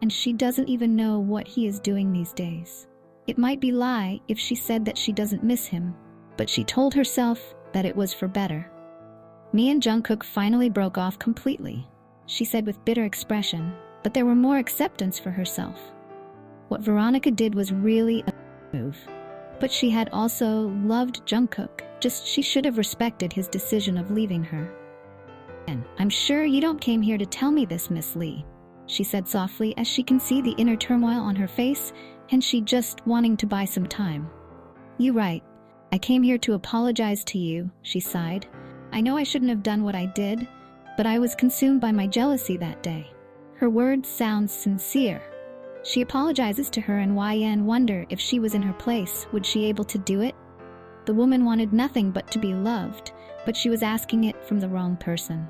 and she doesn't even know what he is doing these days. It might be lie if she said that she doesn't miss him, but she told herself that it was for better. Me and Jungkook finally broke off completely, she said with bitter expression, but there were more acceptance for herself. What Veronica did was really a move. But she had also loved Jungkook, just she should have respected his decision of leaving her. And I'm sure you don't came here to tell me this, Miss Lee, she said softly as she can see the inner turmoil on her face and she just wanting to buy some time. You right. I came here to apologize to you, she sighed. I know I shouldn't have done what I did, but I was consumed by my jealousy that day. Her words sound sincere. She apologizes to her and YN wonder if she was in her place, would she able to do it? The woman wanted nothing but to be loved, but she was asking it from the wrong person.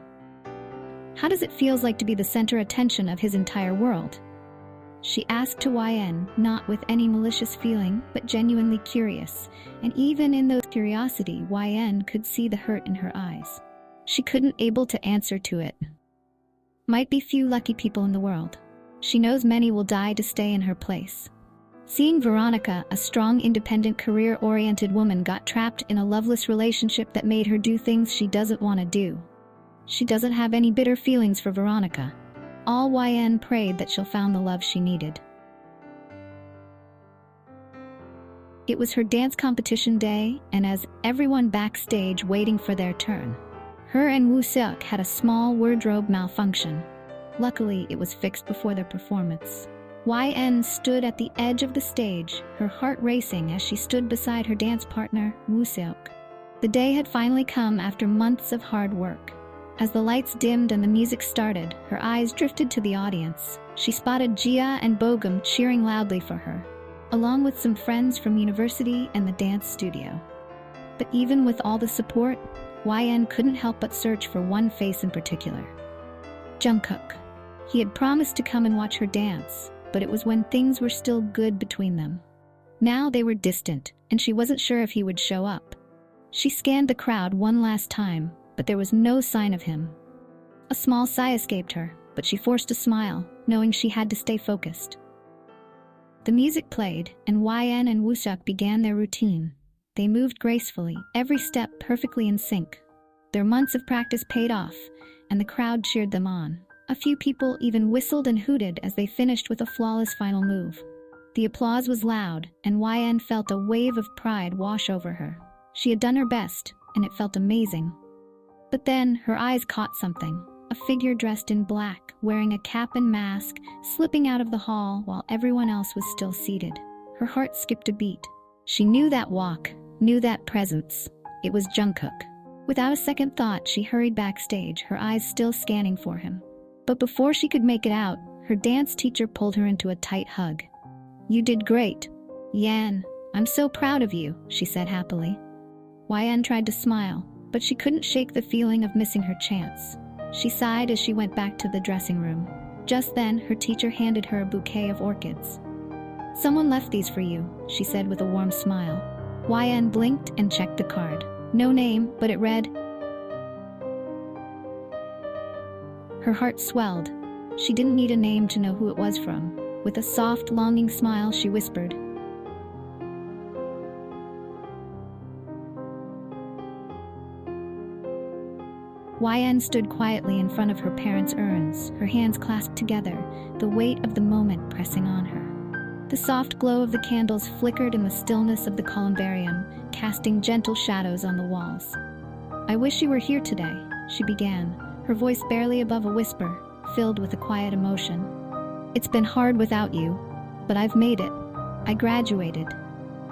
How does it feel like to be the center attention of his entire world? She asked to YN, not with any malicious feeling, but genuinely curious, and even in those curiosity, YN could see the hurt in her eyes. She couldn't able to answer to it. Might be few lucky people in the world. She knows many will die to stay in her place. Seeing Veronica, a strong, independent, career-oriented woman, got trapped in a loveless relationship that made her do things she doesn't want to do. She doesn't have any bitter feelings for Veronica. All YN prayed that she'll found the love she needed. It was her dance competition day, and as everyone backstage waiting for their turn, her and Woo Seok had a small wardrobe malfunction. Luckily, it was fixed before their performance. YN stood at the edge of the stage, her heart racing as she stood beside her dance partner, Woo Seok. The day had finally come after months of hard work. As the lights dimmed and the music started, her eyes drifted to the audience. She spotted Jia and Bogum cheering loudly for her, along with some friends from university and the dance studio. But even with all the support, YN couldn't help but search for one face in particular. Jungkook. He had promised to come and watch her dance, but it was when things were still good between them. Now they were distant, and she wasn't sure if he would show up. She scanned the crowd one last time, but there was no sign of him. A small sigh escaped her, but she forced a smile, knowing she had to stay focused. The music played, and YN and Wooseok began their routine. They moved gracefully, every step perfectly in sync. Their months of practice paid off, and the crowd cheered them on. A few people even whistled and hooted as they finished with a flawless final move. The applause was loud, and YN felt a wave of pride wash over her. She had done her best, and it felt amazing. But then her eyes caught something. A figure dressed in black, wearing a cap and mask, slipping out of the hall while everyone else was still seated. Her heart skipped a beat. She knew that walk, knew that presence. It was Jungkook. Without a second thought, she hurried backstage, her eyes still scanning for him. But before she could make it out, her dance teacher pulled her into a tight hug. You did great. Yan, I'm so proud of you, she said happily. YN tried to smile, but she couldn't shake the feeling of missing her chance. She sighed as she went back to the dressing room. Just then, her teacher handed her a bouquet of orchids. Someone left these for you, she said with a warm smile. YN blinked and checked the card. No name, but it read. Her heart swelled. She didn't need a name to know who it was from. With a soft, longing smile, she whispered, YN stood quietly in front of her parents' urns, her hands clasped together, the weight of the moment pressing on her. The soft glow of the candles flickered in the stillness of the columbarium, casting gentle shadows on the walls. I wish you were here today, she began, her voice barely above a whisper, filled with a quiet emotion. It's been hard without you, but I've made it. I graduated.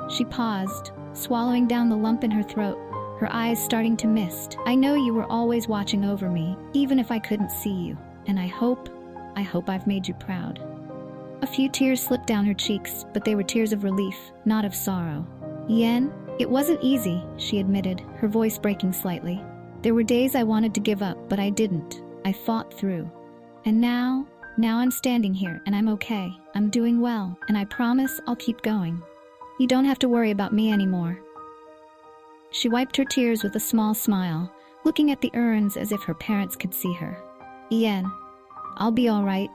She paused, swallowing down the lump in her throat, her eyes starting to mist. I know you were always watching over me, even if I couldn't see you, and I hope I've made you proud. A few tears slipped down her cheeks, but they were tears of relief, not of sorrow. Yen, it wasn't easy, she admitted, her voice breaking slightly. There were days I wanted to give up, but I didn't. I fought through. And now I'm standing here, and I'm okay. I'm doing well, and I promise I'll keep going. You don't have to worry about me anymore. She wiped her tears with a small smile, looking at the urns as if her parents could see her. Yen, I'll be all right.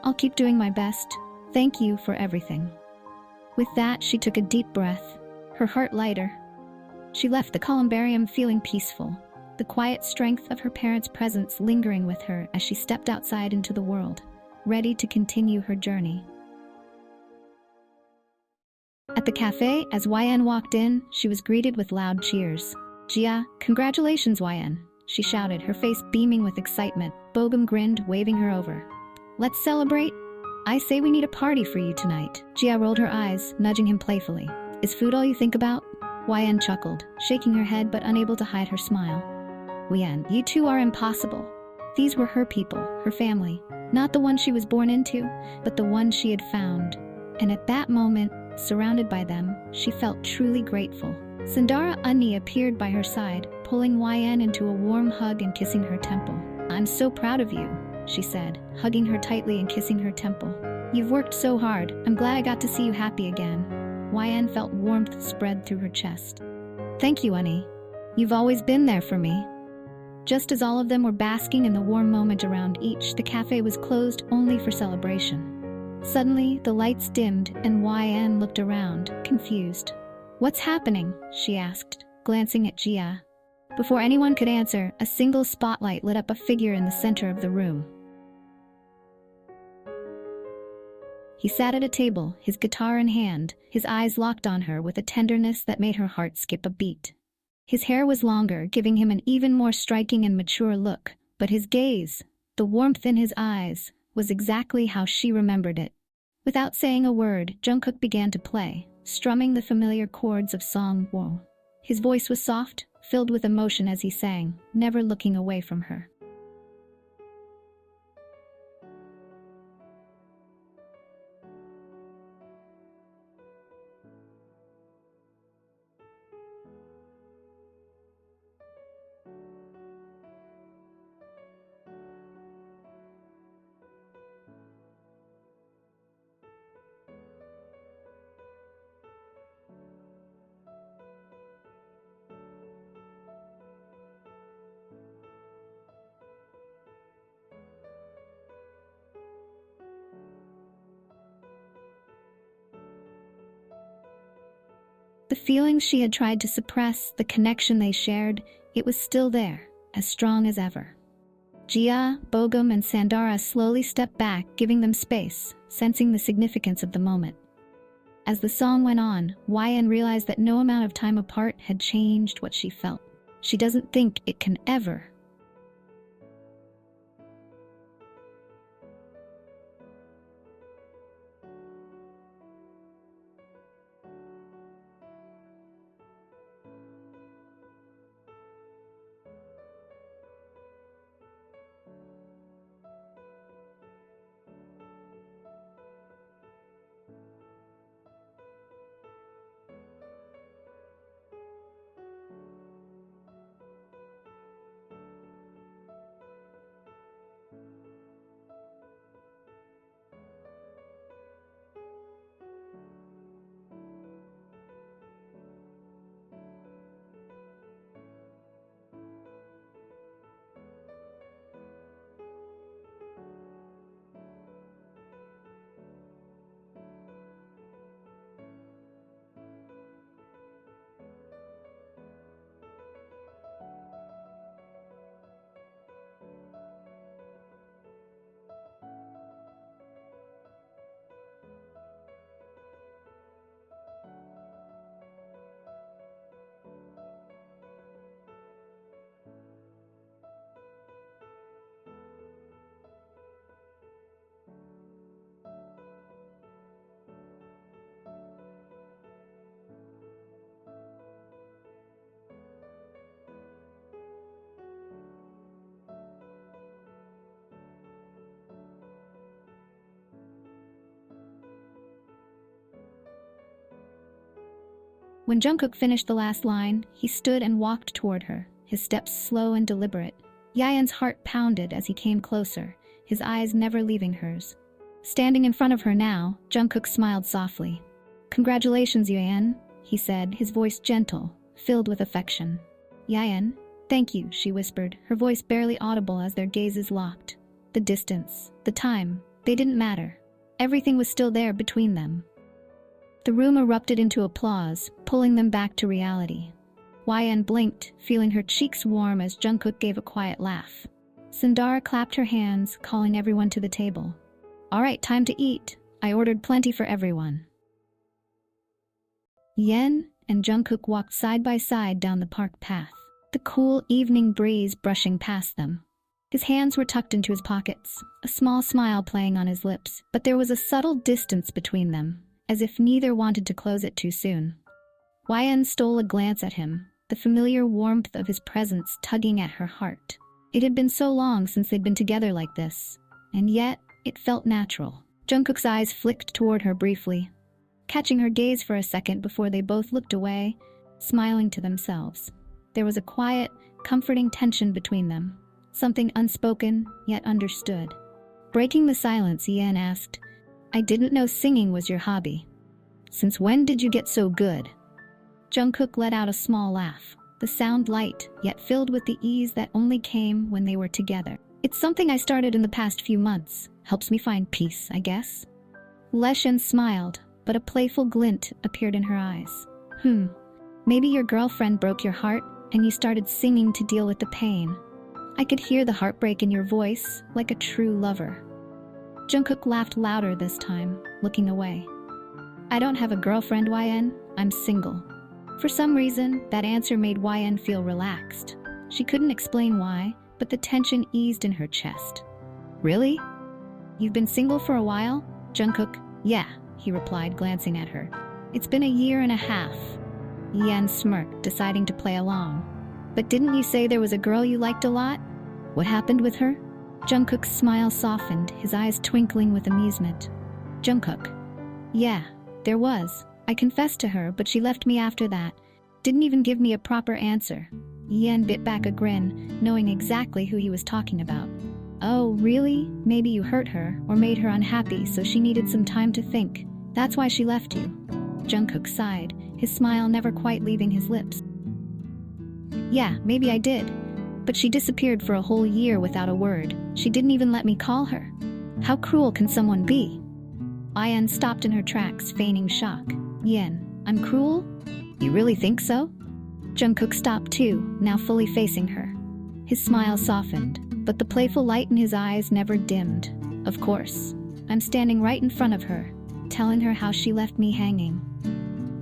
I'll keep doing my best. Thank you for everything. With that, she took a deep breath, her heart lighter. She left the columbarium feeling peaceful, the quiet strength of her parents' presence lingering with her as she stepped outside into the world, ready to continue her journey. At the cafe, as YN walked in, she was greeted with loud cheers. Jia, congratulations, YN, she shouted, her face beaming with excitement. Bogum grinned, waving her over. Let's celebrate? I say we need a party for you tonight. Jia rolled her eyes, nudging him playfully. Is food all you think about? YN chuckled, shaking her head but unable to hide her smile. YN, you two are impossible. These were her people, her family. Not the one she was born into, but the one she had found. And at that moment, surrounded by them, she felt truly grateful. Sundara Unni appeared by her side, pulling YN into a warm hug and kissing her temple. I'm so proud of you, she said, hugging her tightly and kissing her temple. You've worked so hard. I'm glad I got to see you happy again. YN felt warmth spread through her chest. Thank you, Unni. You've always been there for me. Just as all of them were basking in the warm moment around each, the cafe was closed only for celebration. Suddenly, the lights dimmed and YN looked around, confused. What's happening? She asked, glancing at Jia. Before anyone could answer, a single spotlight lit up a figure in the center of the room. He sat at a table, his guitar in hand, his eyes locked on her with a tenderness that made her heart skip a beat. His hair was longer, giving him an even more striking and mature look, but his gaze, the warmth in his eyes, was exactly how she remembered it. Without saying a word, Jungkook began to play, strumming the familiar chords of Song Wo. His voice was soft, filled with emotion as he sang, never looking away from her. The feelings she had tried to suppress, the connection they shared, it was still there, as strong as ever. Jia, Bogum, and Sandara slowly stepped back, giving them space, sensing the significance of the moment. As the song went on, YN realized that no amount of time apart had changed what she felt. She doesn't think it can ever. When Jungkook finished the last line, he stood and walked toward her, his steps slow and deliberate. Yayan's heart pounded as he came closer, his eyes never leaving hers. Standing in front of her now, Jungkook smiled softly. "Congratulations, Yayan," he said, his voice gentle, filled with affection. "Yayan, thank you," she whispered, her voice barely audible as their gazes locked. The distance, the time, they didn't matter. Everything was still there between them. The room erupted into applause, pulling them back to reality. Yayan blinked, feeling her cheeks warm as Jungkook gave a quiet laugh. Sundara clapped her hands, calling everyone to the table. "All right, time to eat. I ordered plenty for everyone." Yen and Jungkook walked side by side down the park path, the cool evening breeze brushing past them. His hands were tucked into his pockets, a small smile playing on his lips, but there was a subtle distance between them, as if neither wanted to close it too soon. Yayan stole a glance at him, the familiar warmth of his presence tugging at her heart. It had been so long since they'd been together like this, and yet it felt natural. Jungkook's eyes flicked toward her briefly, catching her gaze for a second before they both looked away, smiling to themselves. There was a quiet, comforting tension between them, something unspoken yet understood. Breaking the silence, Yen asked, "I didn't know singing was your hobby. Since when did you get so good?" Jungkook let out a small laugh, the sound light, yet filled with the ease that only came when they were together. "It's something I started in the past few months. Helps me find peace, I guess." Leshen smiled, but a playful glint appeared in her eyes. Maybe your girlfriend broke your heart and you started singing to deal with the pain. I could hear the heartbreak in your voice, like a true lover." Jungkook laughed louder this time, looking away. "I don't have a girlfriend, Yayan. I'm single." For some reason, that answer made Yayan feel relaxed. She couldn't explain why, but the tension eased in her chest. "Really? You've been single for a while?" Jungkook, "Yeah," he replied, glancing at her. "It's been a year and a half." Yan smirked, deciding to play along. "But didn't you say there was a girl you liked a lot? What happened with her?" Jungkook's smile softened, his eyes twinkling with amusement. Jungkook, "Yeah, there was. I confessed to her, but she left me after that. Didn't even give me a proper answer." Yan bit back a grin, knowing exactly who he was talking about. "Oh, really? Maybe you hurt her, or made her unhappy, so she needed some time to think. That's why she left you." Jungkook sighed, his smile never quite leaving his lips. "Yeah, maybe I did. But she disappeared for a whole year without a word. She didn't even let me call her. How cruel can someone be?" Ayan stopped in her tracks, feigning shock. "Yen, I'm cruel? You really think so?" Jungkook stopped too, now fully facing her. His smile softened, but the playful light in his eyes never dimmed. "Of course. I'm standing right in front of her, telling her how she left me hanging."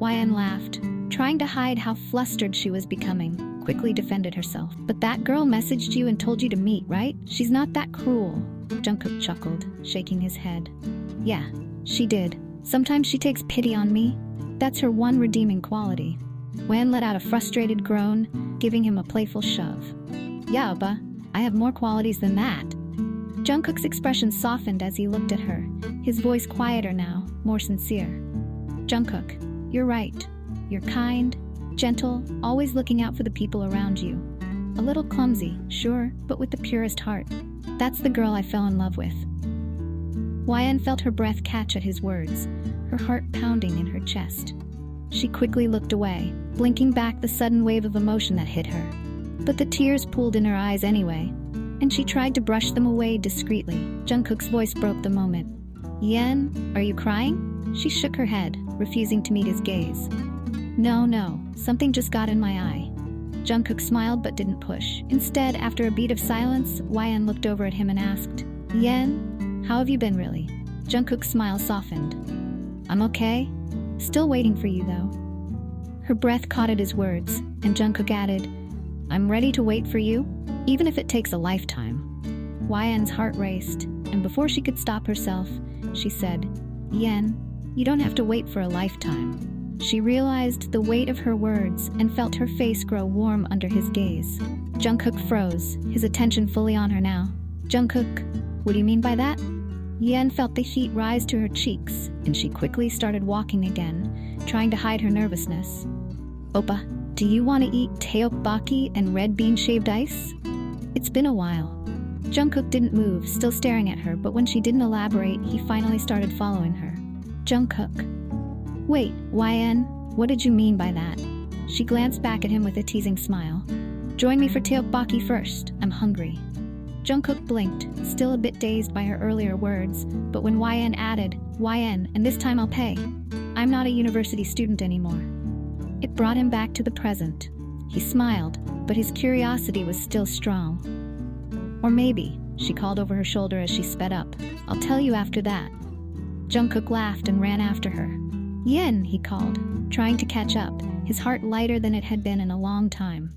Yayan laughed, trying to hide how flustered she was becoming, quickly defended herself. "But that girl messaged you and told you to meet, right? She's not that cruel." Jungkook chuckled, shaking his head. "Yeah, she did. Sometimes she takes pity on me. That's her one redeeming quality." Wan let out a frustrated groan, giving him a playful shove. "Yeah, Abba, I have more qualities than that." Jungkook's expression softened as he looked at her, his voice quieter now, more sincere. "Jungkook, you're right. You're kind, gentle, always looking out for the people around you. A little clumsy, sure, but with the purest heart. That's the girl I fell in love with." Yayan felt her breath catch at his words, her heart pounding in her chest. She quickly looked away, blinking back the sudden wave of emotion that hit her. But the tears pooled in her eyes anyway, and she tried to brush them away discreetly. Jungkook's voice broke the moment. "Yen, are you crying?" She shook her head, refusing to meet his gaze. No, something just got in my eye." Jungkook smiled but didn't push. Instead, after a beat of silence, Yayan looked over at him and asked, "Yen, how have you been really?" Jungkook's smile softened. "I'm okay. Still waiting for you, though." Her breath caught at his words, and Jungkook added, "I'm ready to wait for you, even if it takes a lifetime." Yayan's heart raced, and before she could stop herself, she said, "Yen, you don't have to wait for a lifetime." She realized the weight of her words and felt her face grow warm under his gaze. Jungkook froze, his attention fully on her now. "Jungkook, what do you mean by that?" Yen felt the heat rise to her cheeks, and she quickly started walking again, trying to hide her nervousness. Oppa, do you want to eat tteokbokki and red bean shaved ice? It's been a while. Jungkook didn't move, still staring at her, but when she didn't elaborate, he finally started following her. Jungkook. Wait, YN, what did you mean by that? She glanced back at him with a teasing smile. Join me for tteokbokki first, I'm hungry. Jungkook blinked, still a bit dazed by her earlier words, but when YN added, YN, and this time I'll pay. I'm not a university student anymore. It brought him back to the present. He smiled, but his curiosity was still strong. Or maybe, she called over her shoulder as she sped up, I'll tell you after that. Jungkook laughed and ran after her. Yen, he called, trying to catch up, his heart lighter than it had been in a long time.